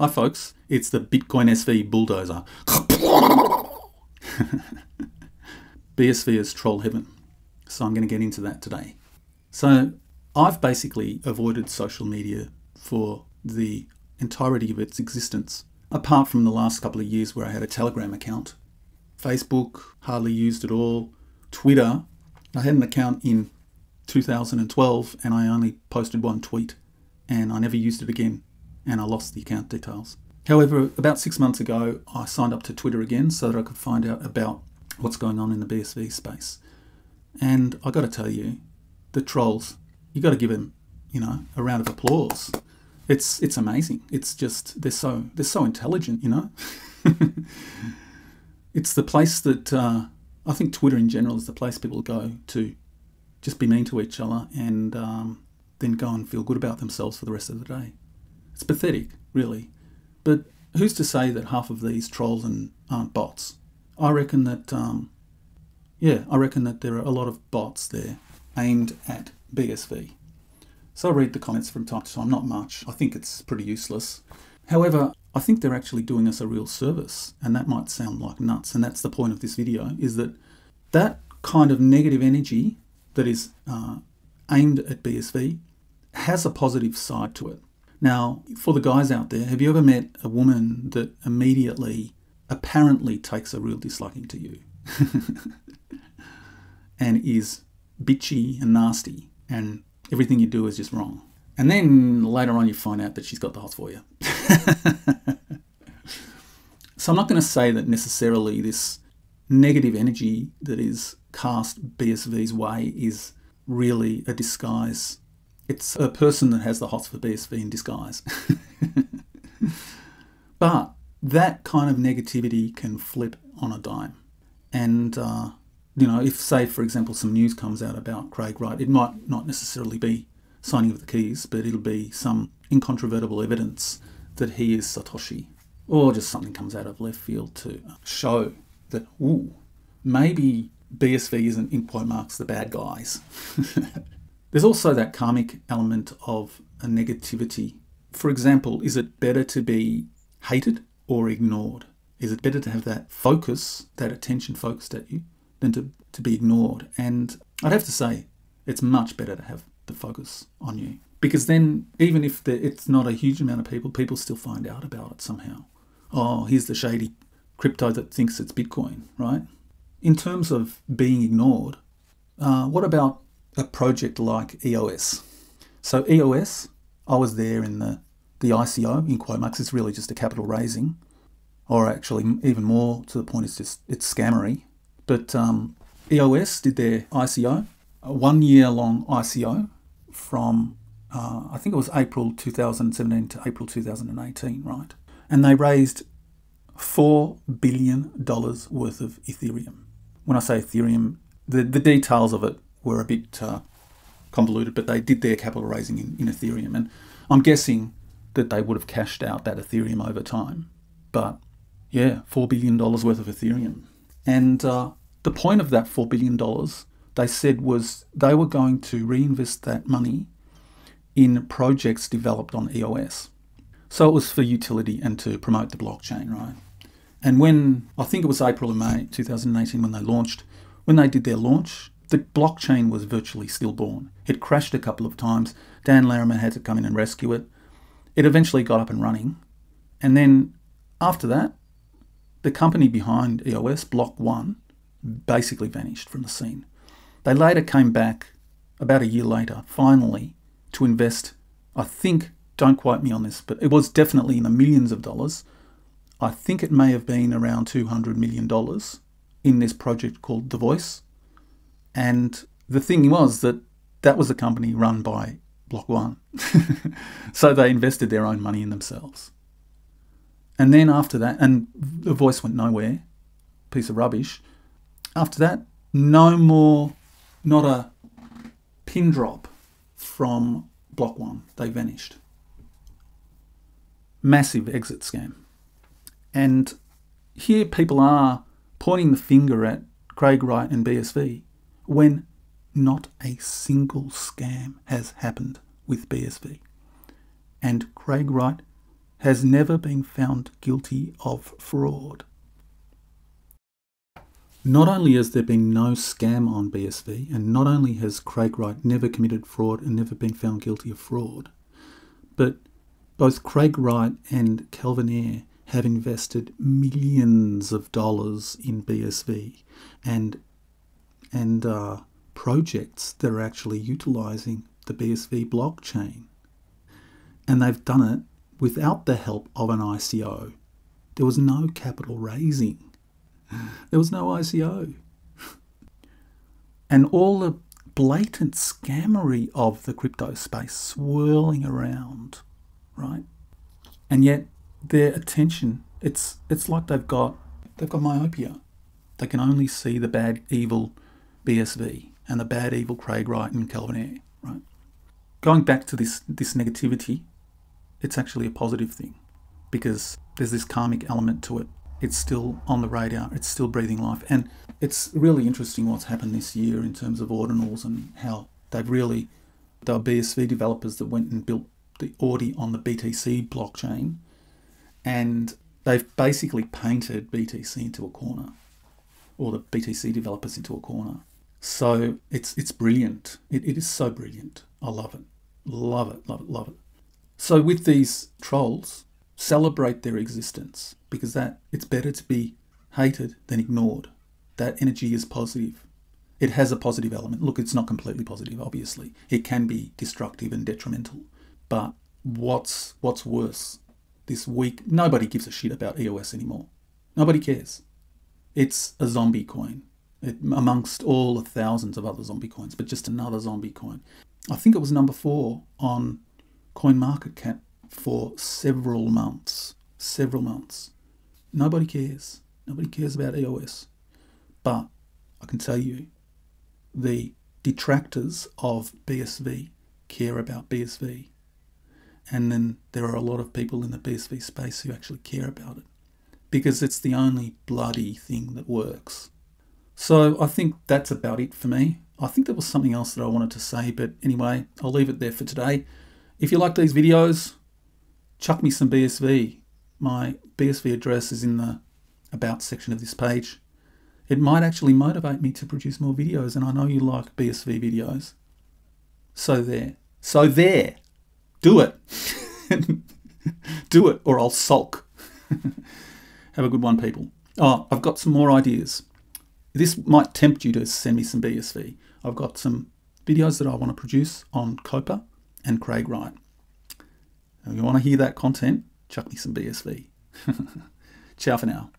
Hi folks, it's the Bitcoin SV bulldozer. BSV is troll heaven, so I'm going to get into that today. So I've basically avoided social media for the entirety of its existence, apart from the last couple of years where I had a Telegram account. Facebook, hardly used at all. Twitter, I had an account in 2012 and I only posted one tweet and I never used it again and I lost the account details. However, about 6 months ago, I signed up to Twitter again so that I could find out about what's going on in the BSV space. And I got to tell you, the trolls, you got to give them, a round of applause. It's amazing. It's just they're so intelligent, It's the place that I think Twitter in general is the place people go to just be mean to each other and then go and feel good about themselves for the rest of the day. It's pathetic, really. But who's to say that half of these trolls aren't bots? I reckon that there are a lot of bots there aimed at BSV. So I read the comments from time to time, not much. I think it's pretty useless. However, I think they're actually doing us a real service, and that might sound like nuts, and that's the point of this video, is that kind of negative energy that is aimed at BSV has a positive side to it. Now, for the guys out there, have you ever met a woman that immediately, apparently takes a real disliking to you and is bitchy and nasty and everything you do is just wrong? And then later on you find out that she's got the hots for you. So I'm not going to say that necessarily this negative energy that is cast BSV's way is really a disguise. It's a person that has the hots for BSV in disguise. But that kind of negativity can flip on a dime. And, if, say, for example, some news comes out about Craig Wright, it might not necessarily be signing of the keys, but it'll be some incontrovertible evidence that he is Satoshi. Or just something comes out of left field to show that, maybe BSV isn't, in quote marks, the bad guys. There's also that karmic element of a negativity. For example, is it better to be hated or ignored? Is it better to have that focus, that attention focused at you, than to be ignored? And I'd have to say it's much better to have the focus on you. Because then, even if it's not a huge amount of people still find out about it somehow. Oh, here's the shady crypto that thinks it's Bitcoin, right? In terms of being ignored, what about a project like EOS? So EOS, I was there in the ICO, in quote marks. It's really just a capital raising, or actually even more to the point, it's scammery. But EOS did their ICO, a 1 year long ICO from I think it was April 2017 to April 2018, right? And they raised $4 billion worth of Ethereum. When I say Ethereum, the details of it were a bit convoluted, but they did their capital raising in Ethereum. And I'm guessing that they would have cashed out that Ethereum over time. But yeah, $4 billion worth of Ethereum. And the point of that $4 billion, they said, was they were going to reinvest that money in projects developed on EOS. So it was for utility and to promote the blockchain, right? And when, I think it was April or May 2018 when they did their launch, the blockchain was virtually stillborn. It crashed a couple of times. Dan Larimer had to come in and rescue it. It eventually got up and running. And then after that, the company behind EOS, Block One, basically vanished from the scene. They later came back, about a year later, finally, to invest, I think, don't quote me on this, but it was definitely in the millions of dollars. I think it may have been around $200 million in this project called The Voice. And the thing was that was a company run by Block One. So they invested their own money in themselves. And then after that, and The Voice went nowhere, piece of rubbish. After that, no more, not a pin drop from Block One. They vanished. Massive exit scam. And here people are pointing the finger at Craig Wright and BSV when not a single scam has happened with BSV. And Craig Wright has never been found guilty of fraud. Not only has there been no scam on BSV, and not only has Craig Wright never committed fraud and never been found guilty of fraud, but both Craig Wright and Kelvin Ayre have invested millions of dollars in BSV and projects that are actually utilising the BSV blockchain. And they've done it without the help of an ICO. There was no capital raising. There was no ICO. And all the blatant scammery of the crypto space swirling around, right? And yet their attention, it's like they've got myopia. They can only see the bad, evil BSV and the bad, evil Craig Wright and Kelvin Ayre, right? Going back to this negativity, it's actually a positive thing because there's this karmic element to it. It's still on the radar, it's still breathing life. And it's really interesting what's happened this year in terms of ordinals and how they've really, there are BSV developers that went and built the Audi on the BTC blockchain, and they've basically painted BTC into a corner, or the BTC developers into a corner. So it's brilliant. It is so brilliant. I love it. Love it, love it, love it. So with these trolls, celebrate their existence, because it's better to be hated than ignored. That energy is positive. It has a positive element. Look, it's not completely positive, obviously. It can be destructive and detrimental. But what's worse? This week, nobody gives a shit about EOS anymore. Nobody cares. It's a zombie coin. Amongst all the thousands of other zombie coins, but just another zombie coin. I think it was number 4 on CoinMarketCap for several months. Several months. Nobody cares. Nobody cares about EOS. But I can tell you, the detractors of BSV care about BSV. And then there are a lot of people in the BSV space who actually care about it, because it's the only bloody thing that works. So I think that's about it for me. I think there was something else that I wanted to say, but anyway, I'll leave it there for today. If you like these videos, chuck me some BSV. My BSV address is in the About section of this page. It might actually motivate me to produce more videos, and I know you like BSV videos. So there. So there. Do it. Do it, or I'll sulk. Have a good one, people. Oh, I've got some more ideas. This might tempt you to send me some BSV. I've got some videos that I want to produce on Copa and Craig Wright. If you want to hear that content, chuck me some BSV. Ciao for now.